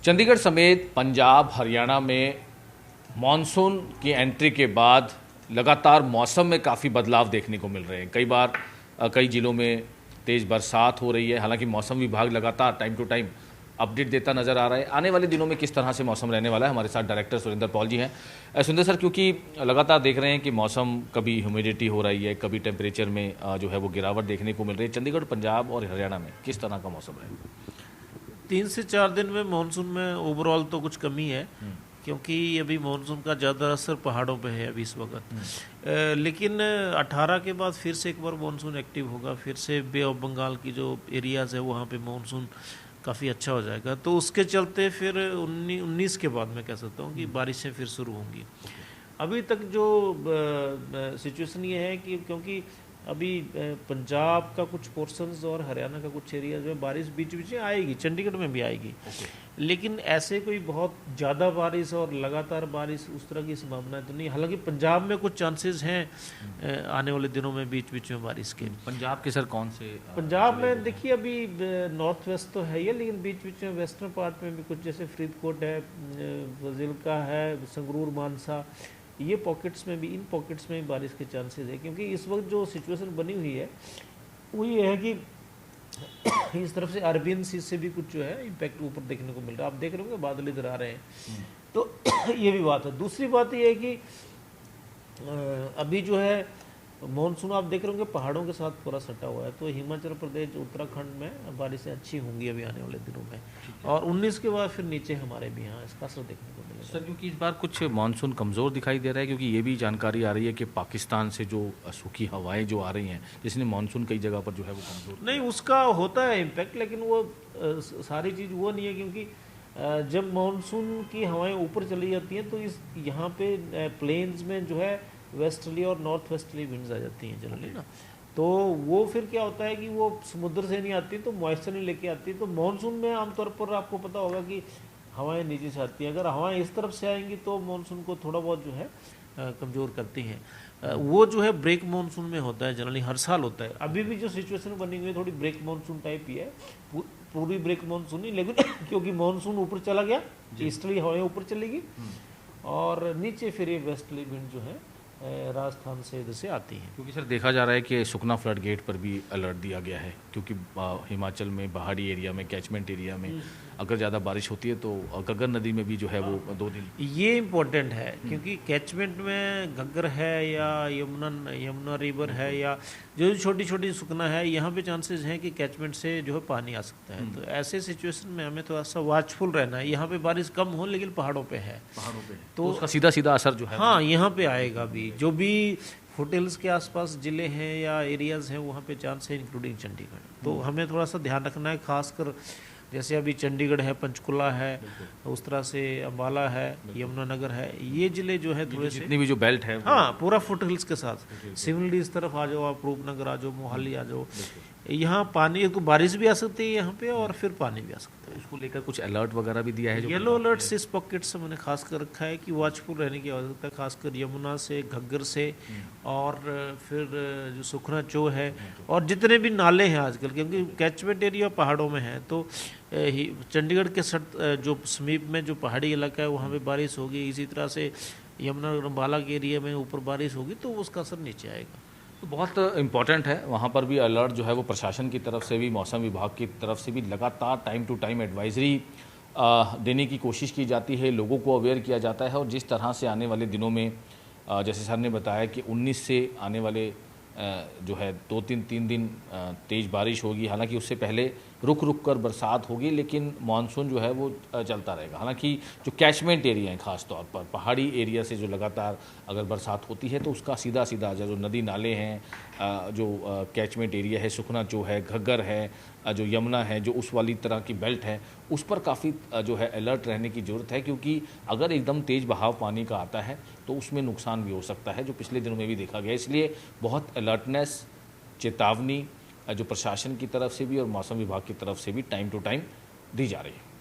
चंडीगढ़ समेत पंजाब हरियाणा में मॉनसून की एंट्री के बाद लगातार मौसम में काफ़ी बदलाव देखने को मिल रहे हैं। कई बार कई जिलों में तेज़ बरसात हो रही है। हालांकि मौसम विभाग लगातार टाइम टू टाइम अपडेट देता नज़र आ रहा है। आने वाले दिनों में किस तरह से मौसम रहने वाला है, हमारे साथ डायरेक्टर सुरेंद्र पॉल जी हैं। सुरेंद्र सर, क्योंकि लगातार देख रहे हैं कि मौसम कभी ह्यूमिडिटी हो रही है, कभी टेम्परेचर में जो है वो गिरावट देखने को मिल रही है। चंडीगढ़, पंजाब और हरियाणा में किस तरह का मौसम रहेगा? 3 से 4 दिन में मानसून में ओवरऑल तो कुछ कमी है, क्योंकि अभी मानसून का ज़्यादा असर पहाड़ों पे है अभी इस वक्त। लेकिन 18 के बाद फिर से एक बार मानसून एक्टिव होगा। फिर से बे ऑफ बंगाल की जो एरियाज़ है वहाँ पे मानसून काफ़ी अच्छा हो जाएगा। तो उसके चलते फिर 19 के बाद मैं कह सकता हूँ कि बारिशें फिर शुरू होंगी। अभी तक जो सिचुएशन ये है कि क्योंकि अभी पंजाब का कुछ पोर्शंस और हरियाणा का कुछ एरियाज में बारिश बीच बीच में आएगी, चंडीगढ़ में भी आएगी। लेकिन ऐसे कोई बहुत ज़्यादा बारिश और लगातार बारिश उस तरह की संभावना तो नहीं। हालांकि पंजाब में कुछ चांसेस हैं आने वाले दिनों में बीच बीच में बारिश के। पंजाब के सर कौन से? पंजाब में देखिए अभी नॉर्थ वेस्ट तो है ही, लेकिन बीच बीच में वेस्टर्न पार्ट में भी कुछ, जैसे फरीदकोट है, फाजिलका है, संगरूर, मानसा, ये पॉकेट्स में भी, इन पॉकेट्स में भी बारिश के चांसेस है। क्योंकि इस वक्त जो सिचुएशन बनी हुई है वो ये है कि इस तरफ से अरबियन सी से भी कुछ जो है इम्पैक्ट ऊपर देखने को मिल रहा है। आप देख रहे होंगे बादल इधर आ रहे हैं, तो ये भी बात है। दूसरी बात ये है कि अभी जो है मानसून आप देख रहे होंगे पहाड़ों के साथ पूरा सटा हुआ है, तो हिमाचल प्रदेश, उत्तराखंड में बारिशें अच्छी होंगी अभी आने वाले दिनों में। और 19 के बाद फिर नीचे हमारे भी यहाँ इसका असर देखने को मिलेगा। सर, क्योंकि इस बार कुछ मानसून कमज़ोर दिखाई दे रहा है, क्योंकि ये भी जानकारी आ रही है कि पाकिस्तान से जो सूखी हवाएं जो आ रही हैं, जिसने मानसून कई जगह पर जो है वो कमज़ोर नहीं, उसका होता है इम्पैक्ट, लेकिन वो सारी चीज़ वो नहीं है। क्योंकि जब मानसून की हवाएं ऊपर चली जाती हैं तो इस यहाँ पे प्लेन्स में जो है वेस्टर्ली और नॉर्थ वेस्टर्ली विंड्स आ जाती हैं जनरली ना। तो वो फिर क्या होता है कि वो समुद्र से नहीं आती, तो मॉइस्चर नहीं लेके आती। तो मानसून में आमतौर पर आपको पता होगा कि हवाएं नीचे से आती हैं। अगर हवाएं इस तरफ से आएंगी तो मानसून को थोड़ा बहुत जो है कमज़ोर करती हैं। वो जो है ब्रेक मानसून में होता है, जनरली हर साल होता है। अभी भी जो सिचुएशन बनी हुई है थोड़ी ब्रेक मानसून टाइप ही है, पूरी ब्रेक मानसून नहीं, लेकिन क्योंकि मानसून ऊपर चला गया, ईस्टर्ली हवाएं ऊपर चलेगी और नीचे फिर ये वेस्टर्ली विंड जो है राजस्थान से इधर से आती हैं। क्योंकि सर देखा जा रहा है कि सुखना फ्लड गेट पर भी अलर्ट दिया गया है, क्योंकि हिमाचल में पहाड़ी एरिया में, कैचमेंट एरिया में अगर ज़्यादा बारिश होती है तो घग्गर नदी में भी जो है वो 2 दिन। ये इम्पोर्टेंट है, क्योंकि कैचमेंट में घग्गर है या यमुना रिवर है या जो छोटी छोटी सुखना है, यहाँ पे चांसेस हैं कि कैचमेंट से जो है पानी आ सकता है। तो ऐसे सिचुएशन में हमें थोड़ा सा वॉचफुल रहना है। यहाँ पे बारिश कम हो लेकिन पहाड़ों पे है, तो उसका सीधा सीधा असर जो है हाँ यहाँ पे आएगा भी। जो भी फुटहिल्स के आसपास जिले हैं या एरियाज हैं वहाँ पे चांस है, इंक्लूडिंग चंडीगढ़। तो हमें थोड़ा सा ध्यान रखना है, खासकर जैसे अभी चंडीगढ़ है, पंचकुला है, उस तरह से अम्बाला है, यमुनानगर है, ये जिले जो है थोड़े से, जितनी भी जो बेल्ट है, हाँ पूरा फुटहिल्स के साथ, सिमिलरली इस तरफ आ जाओ आप, रूपनगर आ जाओ, मोहाली आ जाओ, यहाँ पानी को बारिश भी आ सकती है यहाँ पे और फिर पानी भी आ सकता है। उसको लेकर कुछ अलर्ट वगैरह भी दिया है? येलो अलर्ट से इस पॉकेट से मैंने खास कर रखा है कि वॉचफुल रहने की आवश्यकता है, खासकर यमुना से, घग्गर से और फिर जो सुखना चो है और जितने भी नाले हैं आजकल, क्योंकि कैचमेंट एरिया पहाड़ों में है। तो चंडीगढ़ के जो समीप में जो पहाड़ी इलाका है वहाँ पे बारिश होगी, इसी तरह से यमुना अम्बाला के एरिया में ऊपर बारिश होगी, तो उसका असर नीचे आएगा। तो बहुत इम्पॉर्टेंट है, वहाँ पर भी अलर्ट जो है वो प्रशासन की तरफ से भी, मौसम विभाग की तरफ से भी लगातार टाइम टू टाइम एडवाइजरी देने की कोशिश की जाती है, लोगों को अवेयर किया जाता है। और जिस तरह से आने वाले दिनों में जैसे सर ने बताया कि 19 से आने वाले जो है 2-3 दिन तेज़ बारिश होगी। हालांकि उससे पहले रुक रुक कर बरसात होगी, लेकिन मानसून जो है वो चलता रहेगा। हालांकि जो कैचमेंट एरिया हैं, ख़ास तौर पर पहाड़ी एरिया से जो लगातार अगर बरसात होती है तो उसका सीधा सीधा जो नदी नाले हैं, जो कैचमेंट एरिया है, सुखना जो है, घग्गर है, जो यमुना है, जो उस वाली तरह की बेल्ट है, उस पर काफ़ी जो है अलर्ट रहने की ज़रूरत है। क्योंकि अगर एकदम तेज़ बहाव पानी का आता है तो उसमें नुकसान भी हो सकता है, जो पिछले दिनों में भी देखा गया। इसलिए बहुत अलर्टनेस, चेतावनी जो प्रशासन की तरफ से भी और मौसम विभाग की तरफ से भी टाइम टू टाइम दी जा रही है।